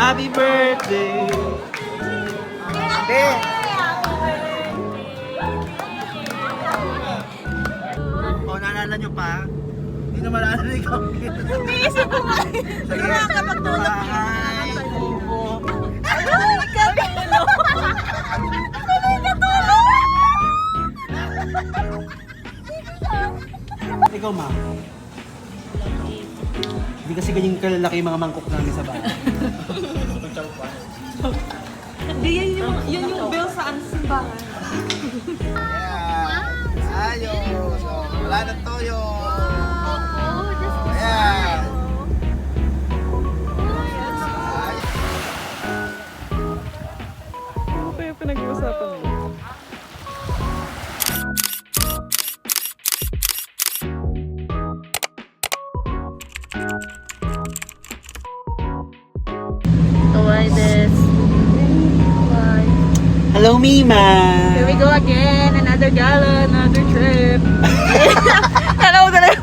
Happy birthday! O, naalala nyo pa? Hindi na malala na ikaw. Umiisip ko nga. Nakakapagtulog ka. Ay, kubo. Ay, katulog. Ay, katulog. Ikaw, ma. Hindi kasi ganyan kalalaki yung mga mangkok namin sa bahay. Hindi, yun yung bill sa simbahan. Ayos! Wala na toyo! Oo, just Ayan! Ano pa yung pinag-iusapan mo? Why this? Why? Hello, Mima! Here we go again. Another gala, another trip. Kala ko talaga.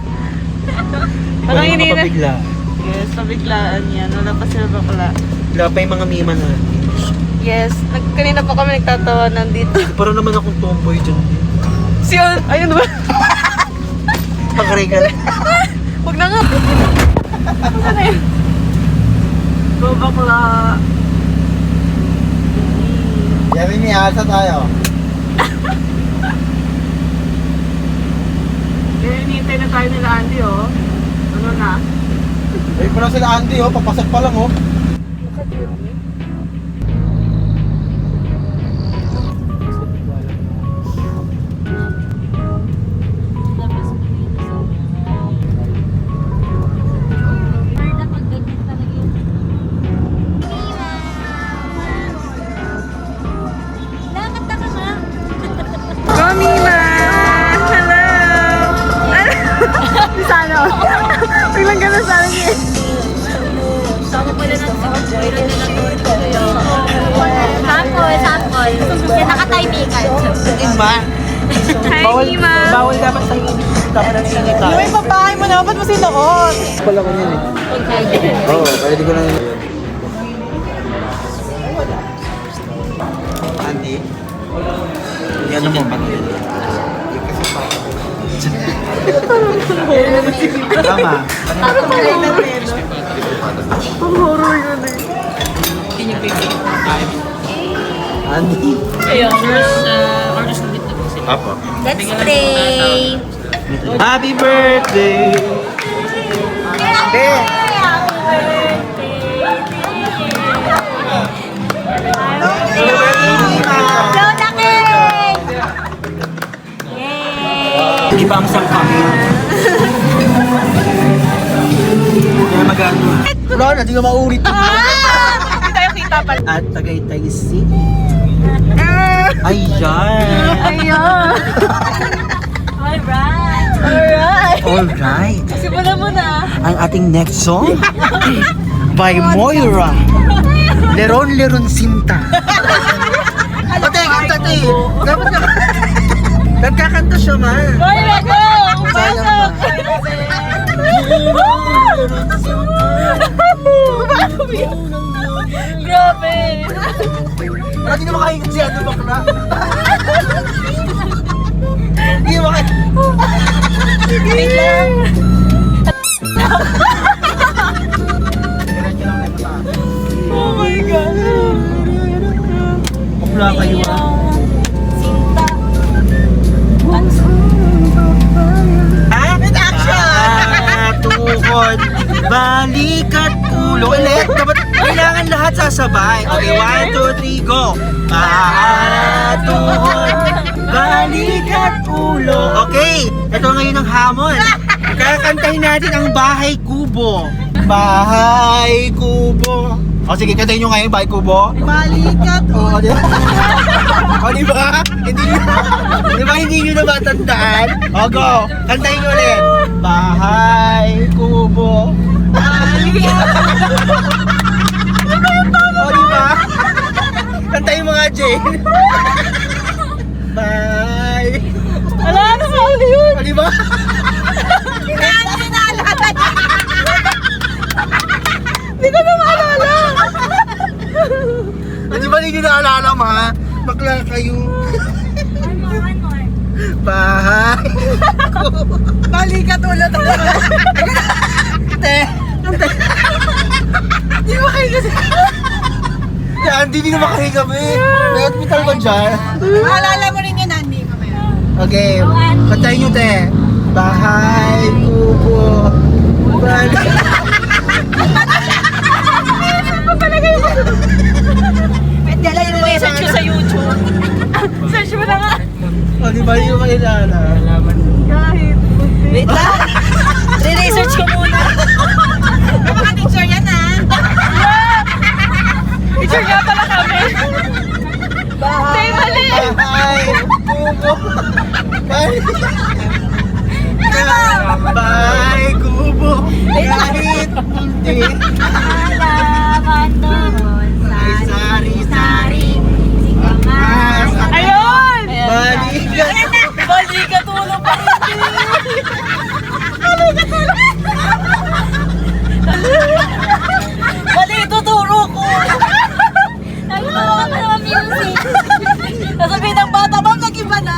Parang Wala hindi mga na. pabigla. Yes, pabiglaan yan. Wala pa sila bakla. Wala pa yung mga Mima na. Yes, kanina pa kami nagtatawa nandito. Parang naman akong tomboy dyan. Si ayun ba? Pagregal. Huwag na nga. Ano na yun? Go bakla. Yabi, may asa tayo. Kaya hinihintay na tayo nila Andy, oh. Ano na? Ay, pa sila Andy, oh. Papasok pa lang, oh. Go, Mima! Hello! Sana. Biglang ganun sa akin eh. Sample. Yan nakataimikan. Mima. Hi, Mima! Bawal dapat sa init. Dapat ang init tayo. Yung ipapahay mo na, ba't mo sinuot? Pala ko yun, eh. Oo, pwede ko lang yun. Andy? Yan naman ba yun? Tama. Ang horror yun eh. Andy? Apo. Let's pray. Happy birthday! Lola cake! Yay! Hindi pa ang sangkami. Kaya magano. Wala na, di ka maulit. Hindi tayo kita pala. At Tagaytay City. Ayan. Ayun! Alright! Alright! Alright. Simulan mo na. Ang ating next song by Moira. Leron Sinta. Pati, kanta te. Dapat ka. Nagkakanta siya man. Boy, go! Sayang ba? Grabe! Wala di na makahingat si Ano bakla. Hindi makahingat. Wait lang! Oh my God! Bakla kayo ah. Sinta. With action! Tukod, balik at ulo. Ulit, dapat kailangan lahat sasabay. Okay, 1, 2, 3, go! Tukod, balik at ulo. Okay, ito ngayon ang hamon. Kakantahin natin ang Bahay Kubo. Bahay Kubo. O sige, kantahin nyo ngayon, Bahay Kubo. Balik at ulo. O, di ba? O, di ba? Hindi nyo na matandaan? O, go! Kantahin nyo ulit. Bahay Kubo. O, di ba? Kantahin mo nga, Jane. Bye! Wala na sa ulo yun! O, di ba? Hindi ko na maalala! Sana hindi naalala mo ha. Bakla kayo. One more. Bahay. Balikat ulit ako. Te. Di ba kayo kasi? Yan, hindi na makahinga kami. May hospital ba dyan? Maalala mo rin yun, Andy. Mamaya. Okay, kantahin nyo, te. Bahay, kubo, balik. Dala yung search ko sa YouTube. Search mo na nga. O, di ba yung makilala? Kahit. Wait lang. Re-research ko muna. Napaka-teacher yan, ha? Teacher nga pala kami. Tay, mali. Bahay, kubo, balik. Bahay, kubo, kahit hindi. Halaman doon. Ay, sari-sari. Singamas. Ayun! Balikan. Balikat ulo pa rin. Mali, tuturo ko. Nagtawa ka pa naman music. Nasabihin ng bata, ma'am, nag-iba na.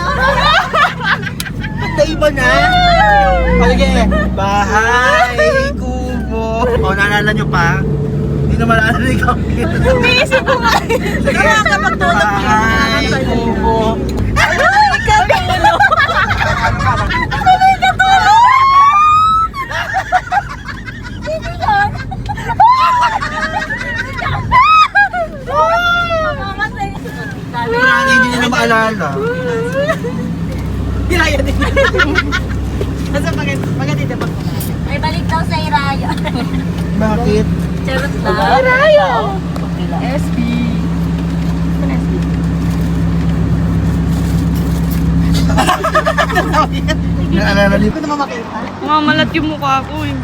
Naiba na. O, sige. Bahay, kubo. O, naalala nyo pa? Hindi na maalala ikaw. Umiisip ko nga. Sige. Nakakapagtulog yun. Bahay, kubo. Balikat ulo. Balikat ulo. Marami hindi nyo na maalala. Hiraya din. Basta pagkatita pa ko. May balik daw sa Iraya. Bakit? Charot lang. Arayo. SB. Naalala niyo? Hindi ko naman makita. Mamalat yung mukha ko eh.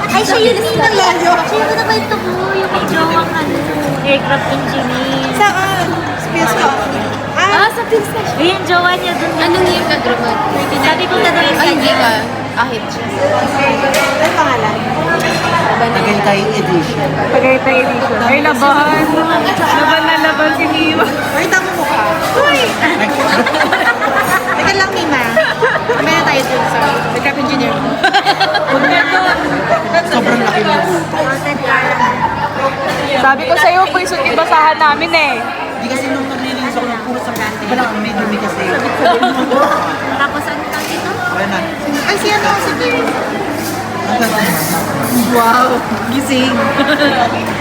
Ay, siya yun yung layo. Siya yun na ba ito po? Yung may jowang aircraft engineer. Saan? Space ko. Sa Pilsen. Yung jowa niya dun. Anong year ka, Grumad? Sabi ko na rin Ay, hindi ka. Ahit siya. Ano pangalan? Tagaytay edition. Tagaytay edition. Ay, laban. Laban na laban si Mima. Pakita mo mukha. Uy! Teka lang, Mima. Kamay na tayo dun sa aircraft engineer mo. Huwag na doon. Sobrang laki ng buta. Sabi ko sa'yo, puso yung basahan namin eh. Hindi kasi nung naglilinis ako ng puro sa brand. Iba lang may dumi kasi. Tapos ano tawag dito? Wala na. Ay, siya na si Bill. Ang ganda naman. Wow! Gising.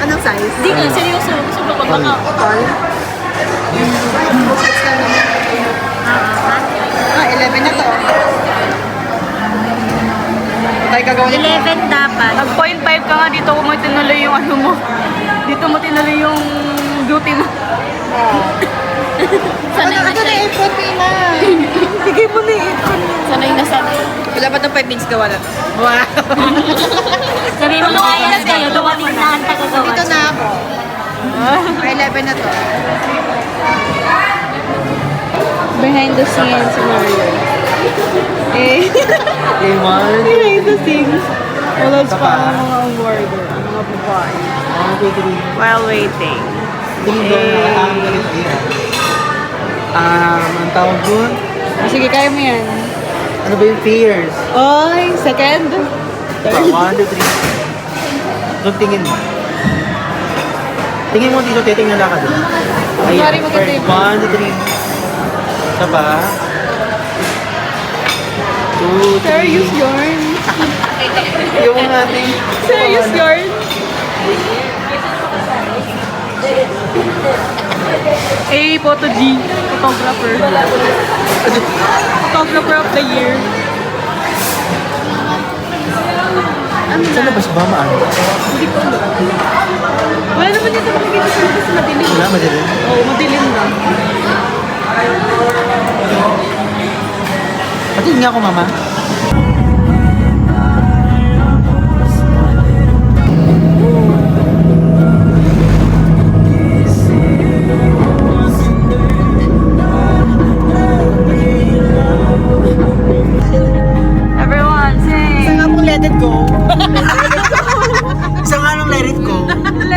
Anong size? Hindi nga, seryoso. Gusto mo ba baka? Tall? Size ka naman. 11 na to. Tayo gagawin nito. 11 dapat. Nag 0.5 ka nga dito mo tinuloy yung ano mo. Dito mo tinuloy yung duty mo. Sanay na siya. Ito na Bigay mo na yung ipon. Sanay na sanay. Wala pa itong 5 minutes gawa na. Sabi mo kaya kayo, dumating na ang tagagawa. Dito na ako. May 11 na to. Behind the scenes scenario. Eh, Okay, one. behind the scenes. Walang Isa pa pa. ang mga order, ang mga babae. One, two, three. While waiting. Ding dong. Ang galit yan. Ang tawag doon? Sige, kaya mo yan. Ano ba yung fears? Oy, second. One, two, three. Doon tingin mo. Tingin mo dito, titingnan lang ka doon. Sorry, maganda first. yung- One, two, three. Isa pa. Two, three. Serious yarn. Yung ating... Serious yarn. Photo G. Photographer. Photographer of the year. Sa labas ba maano? Wala naman dito makikita sa labas, madilim. Wala, madilim. Oo, madilim lang. Patingin nga ako, mama. Everyone, sing! Saan nga pong let it go? Isa nga nung let it go. Let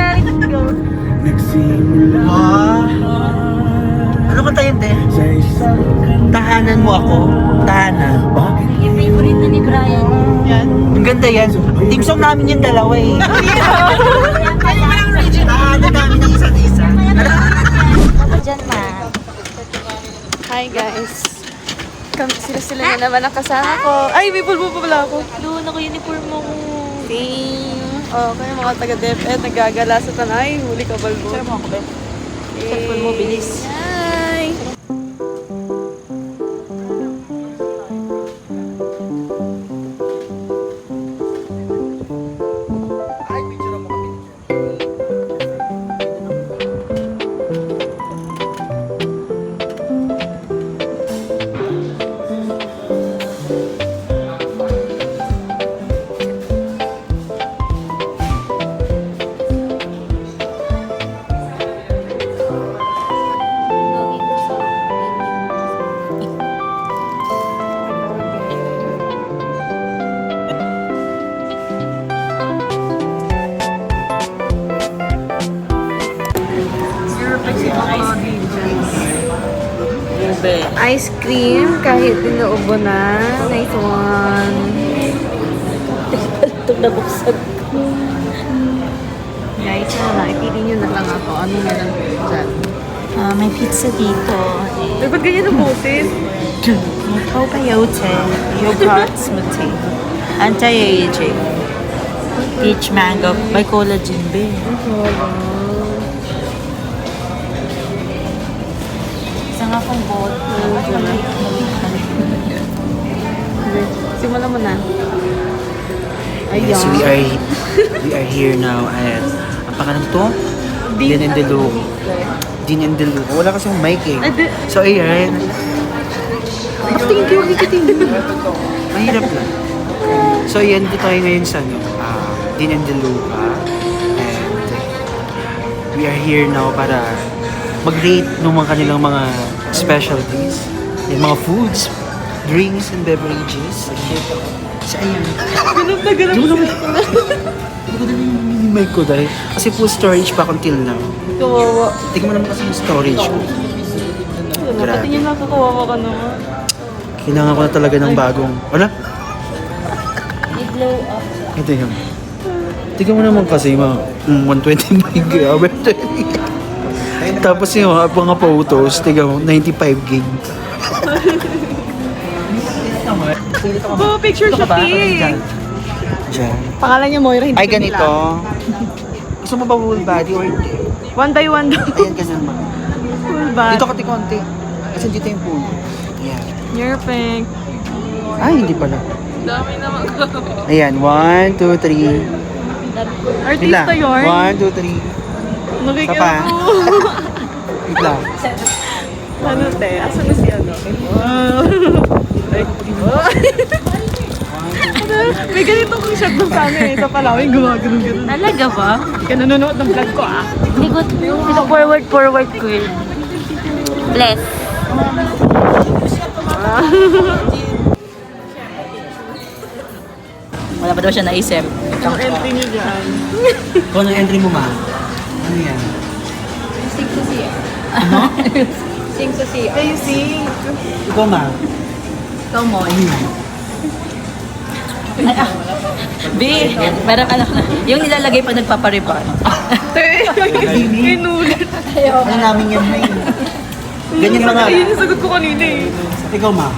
Maganda yan. Team song namin yung dalawa eh. Kayo ba ang original? Ano namin ng isa't isa. Ako dyan, ma. Hi guys. Sila na naman ang kasama ko. Ay, may pulbo pa pala ako. Doon ako uniform mo ko. Ding. Oh, kayo mga taga-DepEd, naggagala sa tanay. Huli ka balbo. Sir, mga kabe. Cellphone mo, bilis. Hi. Ube. Ice cream, kahit dinaubo na. Nice one. Ito nabuksan. Guys, ipili nyo na lang ako. Ano na lang dyan? May pizza dito. Ay, ba't ganyan ang boses? Probiotic. Yogurt smoothie. Anti-aging. Peach mango. May collagen ba? Isa nga pong boat. Simulan mo na. Yes, we are here now at ang pangalan to? Din and Delu. Din and Delu. Wala kasing mic eh. So ayan. Thank you, Mahirap na. So ayan, dito tayo ngayon sa Din and Delu. And we are here now para mag-rate ng mga kanilang mga specialties. Yung mga foods, drinks, and beverages. So ayan. Ganun na ganun. Hindi ko din yung mic ko dahil kasi full storage pa until now. Kawawa. Tingnan mo naman kasi yung storage ko. Pati yung nakakawawa ka naman. Kailangan ko na talaga ng bagong... Wala? I-glow up. Ito yun. Tingnan mo naman kasi mga 120 gig. Tapos yung mga photos, tingnan mo, 95 gig. Oh, picture shooting. Diyan. Pangalan niya Moira, hindi Ay, ko ganito. Gusto mo ba full body or hindi? One by one daw. Ayan ka naman. Full bag. Dito konti-konti. Kasi dito yung pool. Ayan. You're pink. Ay, hindi pala. Dami naman ko. Ayan, 1, 2, 3. Artista yun. 1, 2, 3. Nakikita Isa pa. ko. Wait lang. Ano te? Asan na si ano? Ay, may ganito kong shot doon sa ano eh. Sa Palawin, gumagano'n. Talaga ba? Hindi ka nanonood ng vlog ko ah. Ligot. Ito forward ko eh. Bless. Wala pa daw siya naisip. Ang entry niyo dyan. Kung ano entry mo, ma? Ano yan? Sing sa siya. Hey, sing. Ikaw, ma? Ikaw mo. Ano yan? B, parang anak na. Yung nilalagay pa nagpapariban. Inulit. Ano namin yan, may? Ganyan mga... Ayun yung sagot ko kanina eh. Ikaw, ma?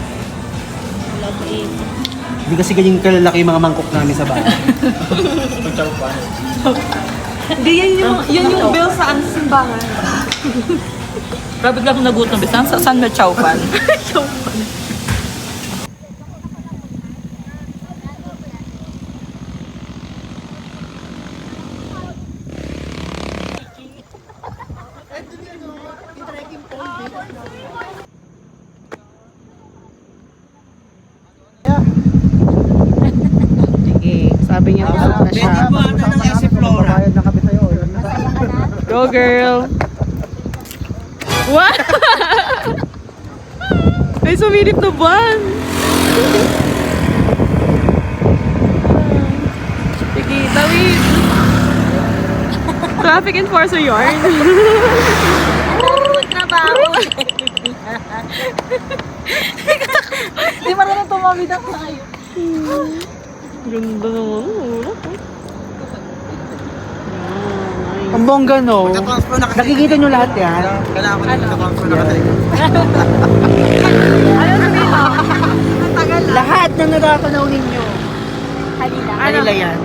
Hindi kasi ganyan kalalaki yung mga mangkok namin sa bahay. Hindi, yan yung bill sa simbahan. Grabe lang akong nagutom. Saan may chow pan? Sabi niya, busog na siya. Go, girl! What? Ay, sumilip na buwan! Sige, tawid! Traffic enforcer yarn. Trabaho. Di marunong tumawid ang tayo. Ganda naman. Ulo. Ang bongga, no? Nakikita nyo lahat yan? Kailangan ko nito confirm nakatalikod. Ano sabihin mo? Ang tagal lang. Lahat na nakakanaw ninyo. Halila. Kanila yan.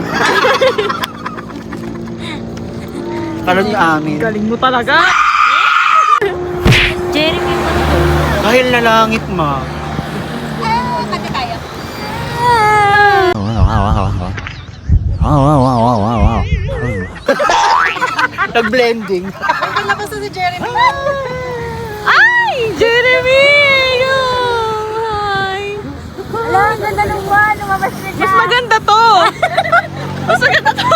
Karoon nyo amin. Galing mo talaga. Jeremy mo. Dahil na langit, ma. Kanta tayo. Nag-blending. Palabas na si Jeremy. Ay! Jeremy! Hi! Ala, ang ganda ng buwan. Lumabas na Mas maganda to! Mas maganda to!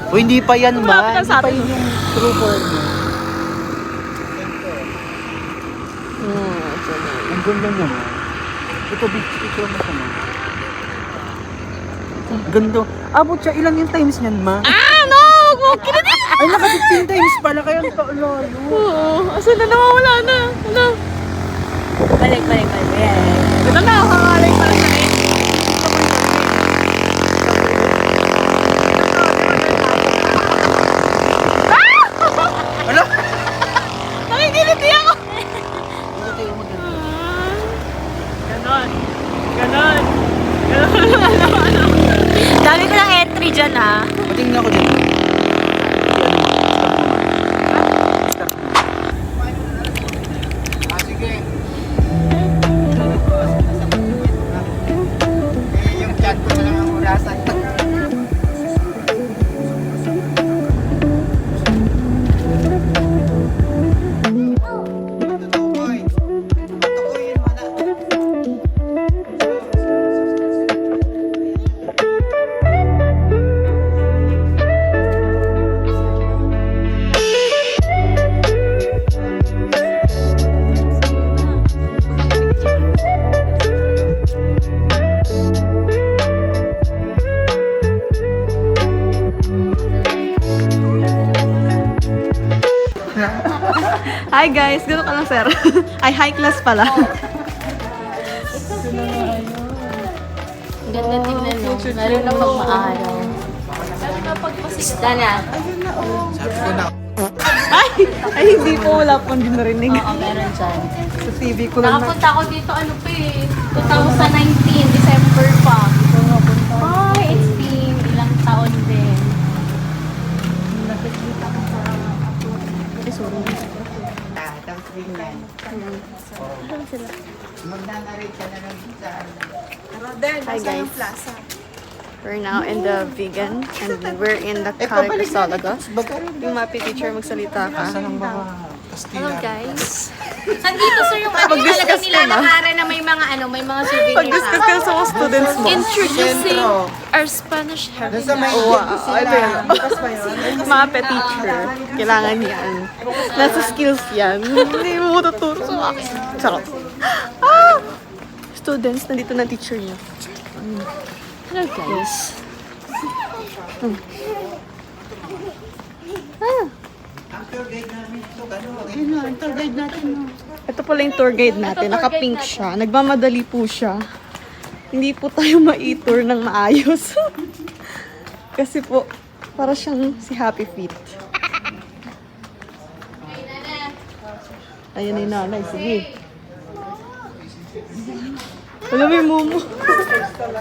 O hindi pa yan, ma. Malapit na sa Hindi pa atin. yun yung true form mo. Ang ganda niya, ma. Ito, beach picture mo siya, ma. Ganda. Abot siya. Ilan yung times niyan, ma? Ah! No! Huwag kiniti! Ay, naka 15 times pala. Kaya ang kaulalo. Oo. Asan na naman? Wala na. Wala. Balik. Ito na. Kakalay pala siya eh. Ano? Nakikiliti ako! Ganon. Ganon. Ganon. Dami ko ng entry dyan, ha? Patingin ako dito. Sige. Yung chat ko na lang ang orasan. Hi guys, gano'n ka lang sir. Ay, high class pala. Ganda tingnan mo. Meron na pag maaraw. Meron na pag pasista na. Ay, hindi po. Wala pong din narinig. Oo, meron dyan. Sa TV ko lang na. Nakapunta ako dito, ano pa eh, 2019, December pa. Ay, it's been ilang taon din. Nakikita ko sa Tapos ganyan. Magnanarate ka na lang sa Hi guys. We're now in the vegan and we're in the Calicosalaga. Yung mapi teacher magsalita ka. Hello guys. Nandito sir yung ano talaga Mag-discuss ka na. nilalakaran na may mga ano, may mga souvenirs. Pag-discuss ka sa mga students mo. Introducing our Spanish Doon sa may Ito yan. Mape teacher. Kailangan yan. Nasa skills yan. Hindi mo tuturo sa akin. Charot. Ah! Students, nandito na teacher niyo. Hello guys. Ito pala yung tour guide natin. Naka-pink siya. Nagmamadali po siya. Hindi po tayo ma-tour ng maayos. Kasi po, para siyang si Happy Feet. Ayan yung nanay. Sige. Alam mo yung mumu.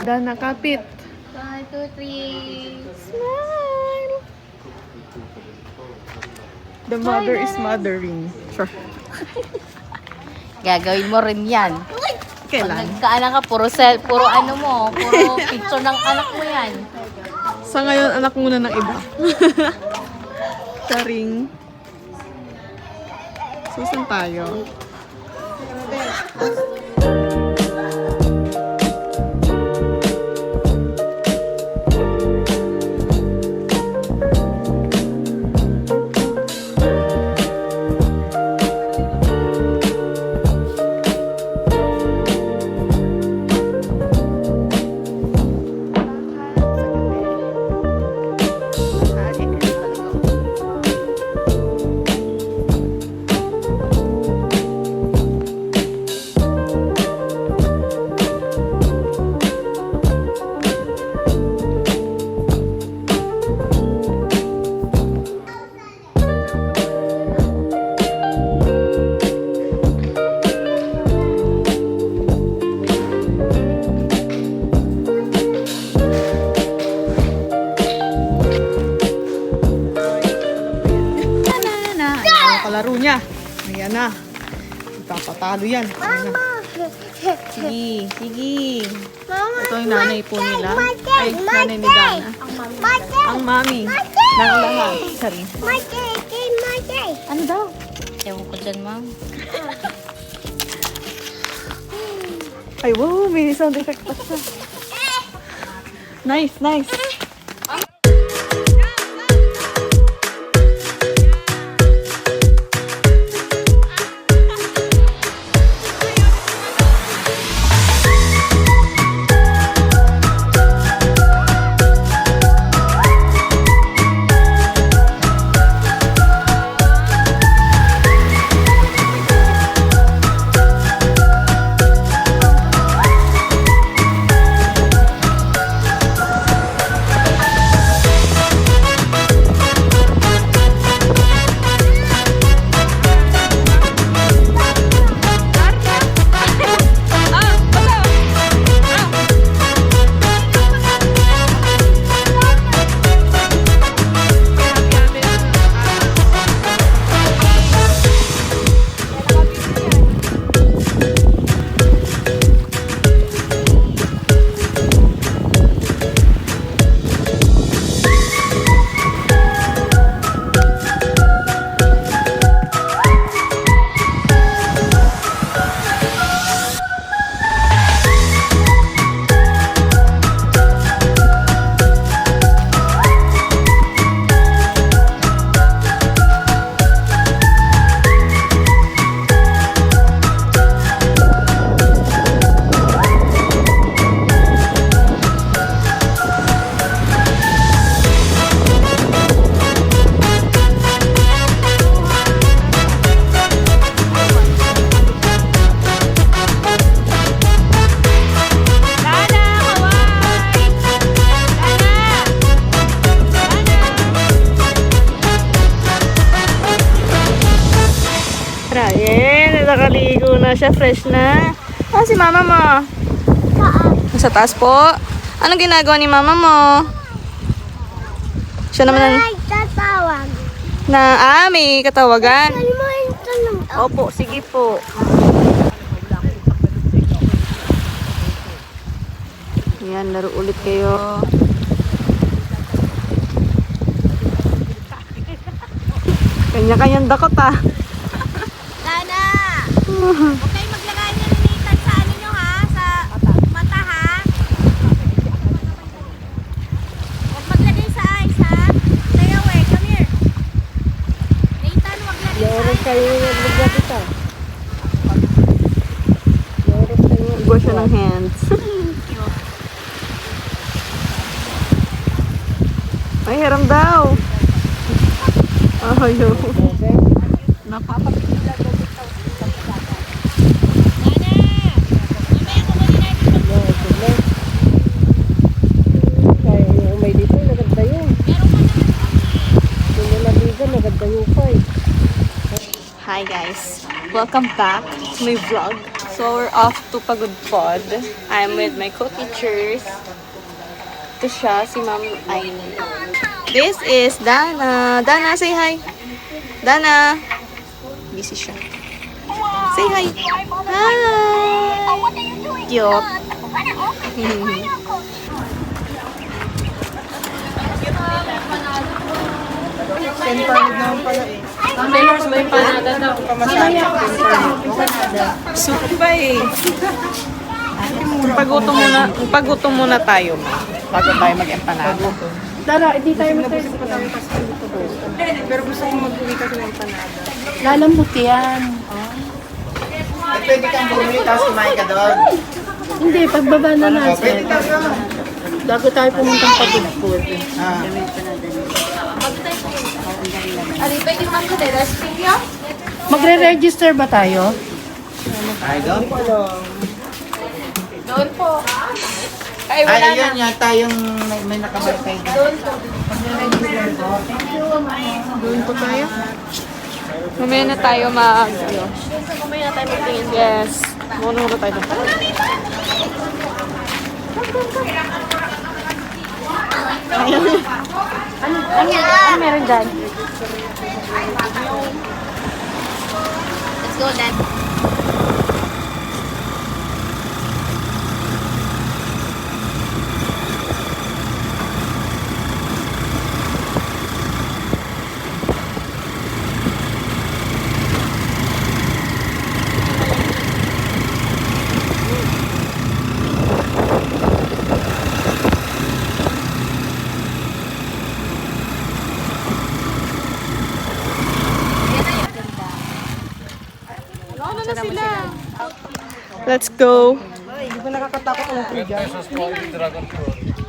Dana, kapit. 1, 2, 3. Smile! The mother is mothering. Sure. Gagawin mo rin yan. Kailan? Nagkaanak ka, puro ano mo, puro picture ng anak mo yan. Sa ngayon, anak muna ng iba. Taring. Susan tayo. Ayan na. Ipapatalo yan. Ayan na. Sige, sige. Ito yung nanay po nila. Ay, nanay ni Dana. Ang mami. Ng lahat. Sorry. Ano daw? Ewan ko dyan, ma'am. Ay, wow, may sound effect pa siya. Nice, nice. Ryan, nakaligo na siya, fresh na. Ah, si mama mo. Sa taas po. Anong ginagawa ni mama mo? Siya naman ang... Tatawag. May katawagan. Ano mo yung tanong? Opo, sige po. Yan, laro ulit kayo. Kanya-kanyang dakot ah. Dana! Huwag kayong maglagay ng linitan sa ano nyo ha? Sa mata ha? Huwag maglagay sa eyes ha? Stay away, come here. Nathan, huwag lagay sa eyes. Huwag siya ng hands. Ay, hiram daw. Ayaw. Hi guys, welcome back to my vlog. So we're off to Pagod Pod. I'm with my co-teachers. Ito siya, si Ma'am Aini. This is Dana. Dana, say hi. Dana. Busy siya. Say hi. Hi. Cute. Suko ba eh. Pagutom muna tayo. Bago tayo mag-empanada. Dara, hindi tayo mag-tayo. Pero gusto ko mag-uwi kasi ng empanada. Lalambot yan. Pwede kang bumili tapos kumain ka doon. Hindi, pagbaba na natin. Pwede ka doon. Bago tayo pumuntang Pagod Pod. Magre-register ba tayo? Ay, doon po lang. Doon po. Ay, ayun yata yung may nakabarkay. Doon po tayo. Mamaya na tayo mag... Mamaya na tayo magtingin. Yes. Muna tayo doon. Ano meron dyan? Let's go, Dad. Let's go. Hindi ba nakakatakot ang tree dyan?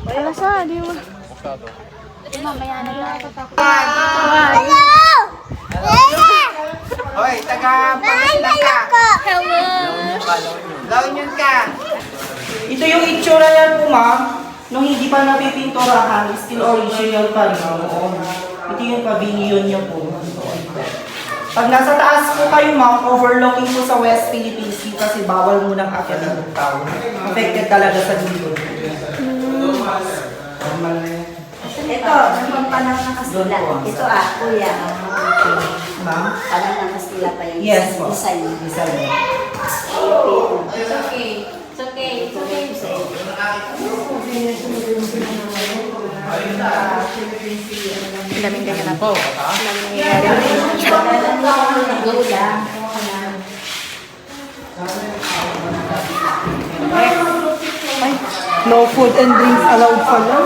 Wala sa, di mo. Hoy, taga Pangasinan ka. Hello! La Union ka. Ito yung itsura yan po, ma'am. Nung hindi pa napipinturahan, still original pa rin. Ito yung pavilion niya po. Pag nasa taas po kayo, ma'am, overlooking po sa West Philippine Sea kasi bawal munang akyat ng tao. Affected talaga sa dito. Normal na yan. Ito, yung panang nakastila. Ito kuya. Ma'am? Panang nakastila pa yung Yes po. design. Design. It's okay. It's okay. It's okay to say. Ang daming ganyan na po. Ang daming nangyayari. Go lang. No food and drinks allowed pala.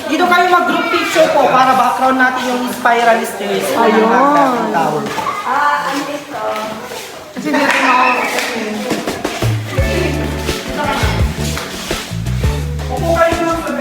Dito kayo mag-group picture po para background natin yung spiral stairs. Ayun. Tower. Ano ito? Kasi hindi natin ako. Upo kayo lang sa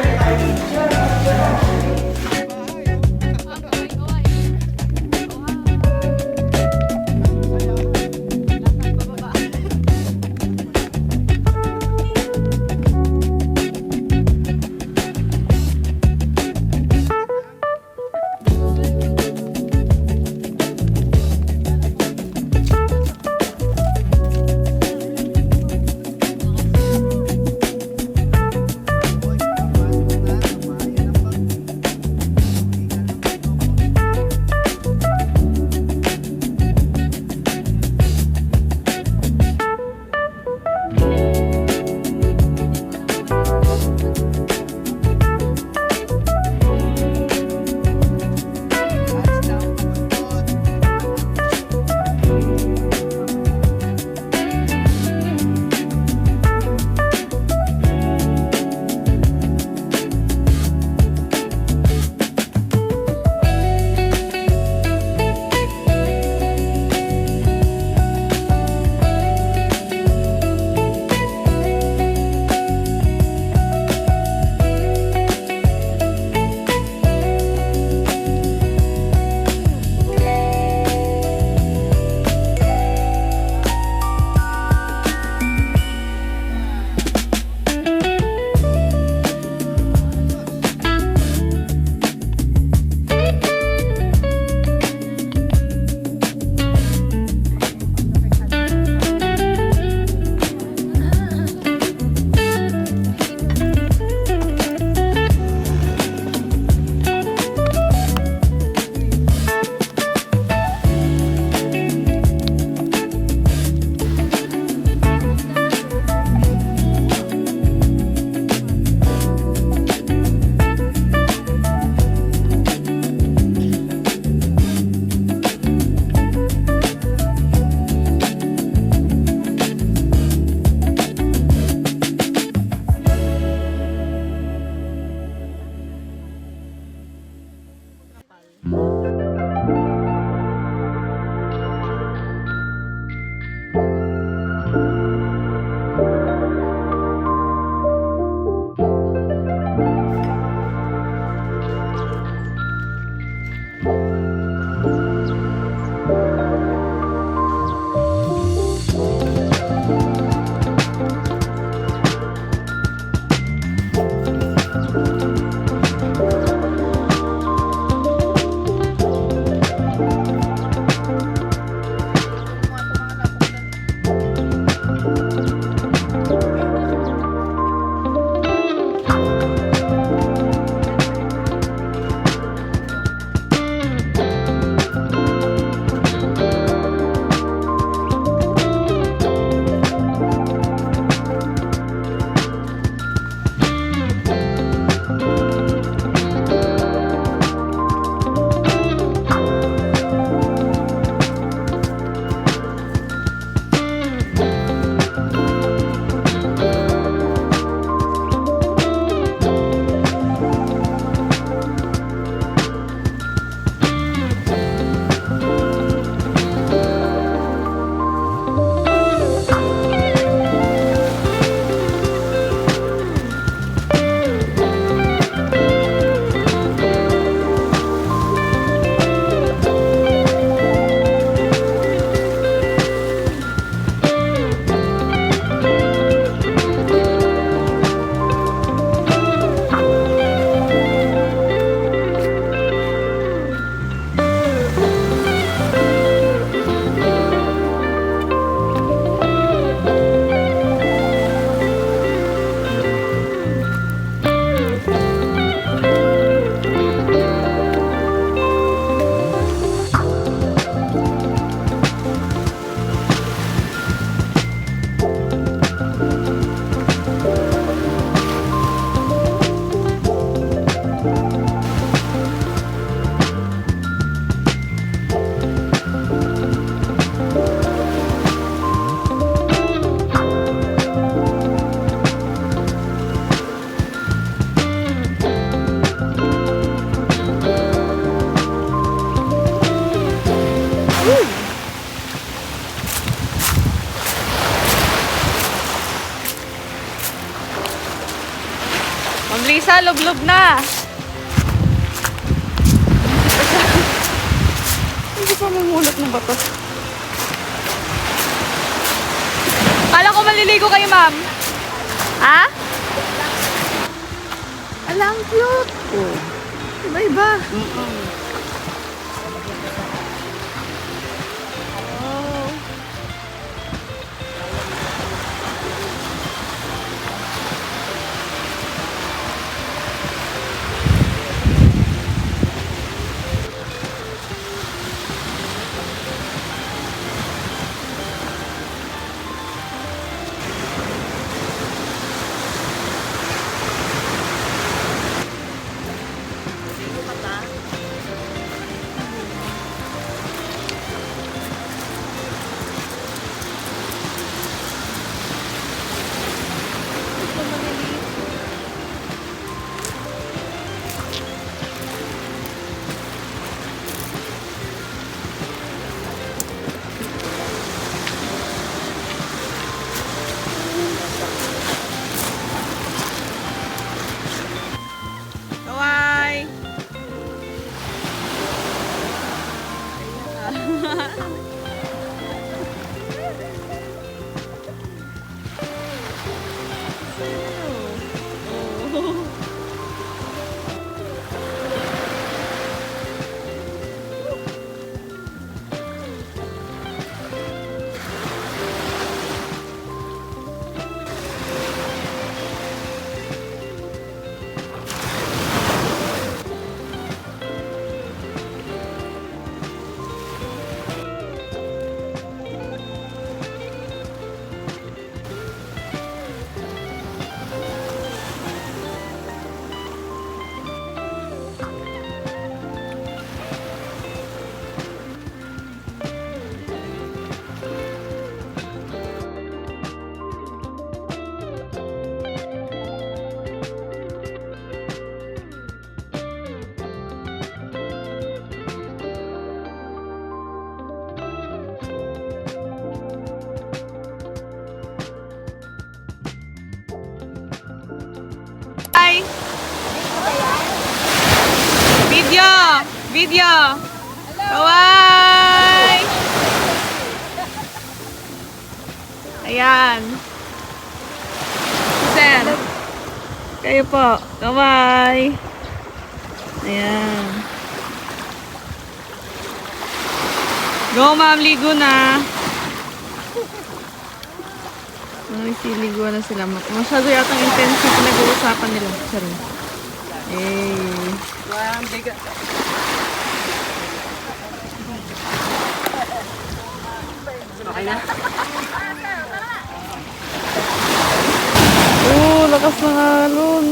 Ma'am Lisa, lublob na. Hindi pa mamulot ng bato. Kala ko maliligo kayo, ma'am. Ha? Alang cute. Oh. Iba-iba. Oh. Kawai. Hi. Video. Kawai. Ayan. Sir. Kayo po. Kawai. Ayan. Go, ma'am. Ligo na. Siligo na sila. Masyado yatang intensive nag-uusapan nila. Sorry. Okay na? Lakas ng alon.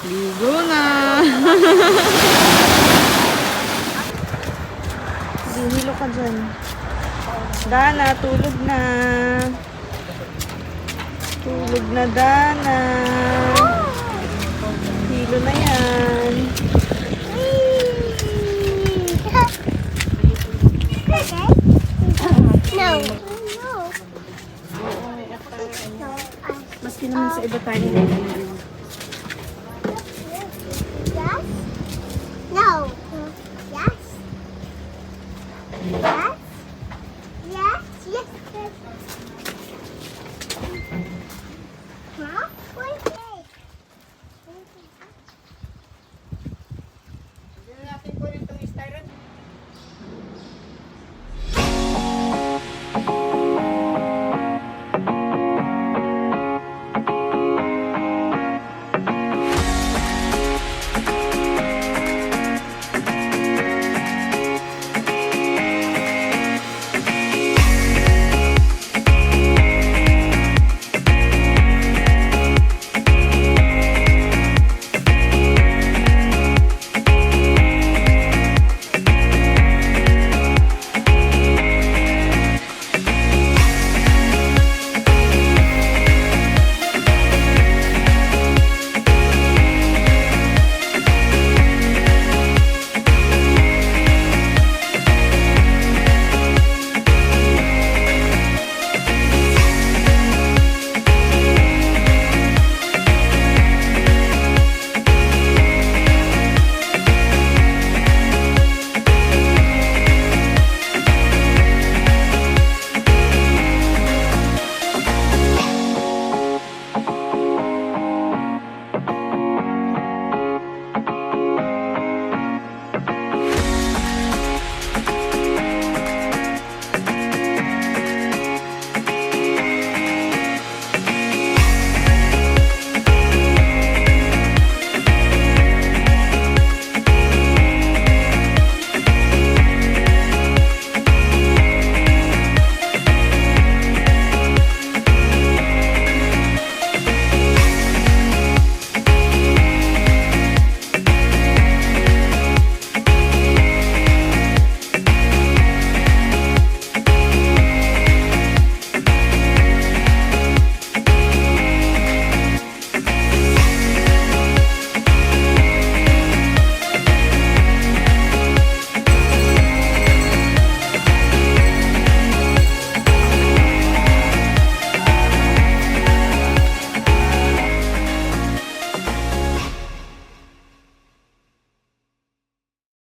Ligo na. Hilo ka dyan. Dana, tulog na. Tulog na, Dana. Hilo na yan. Maski naman sa iba tayo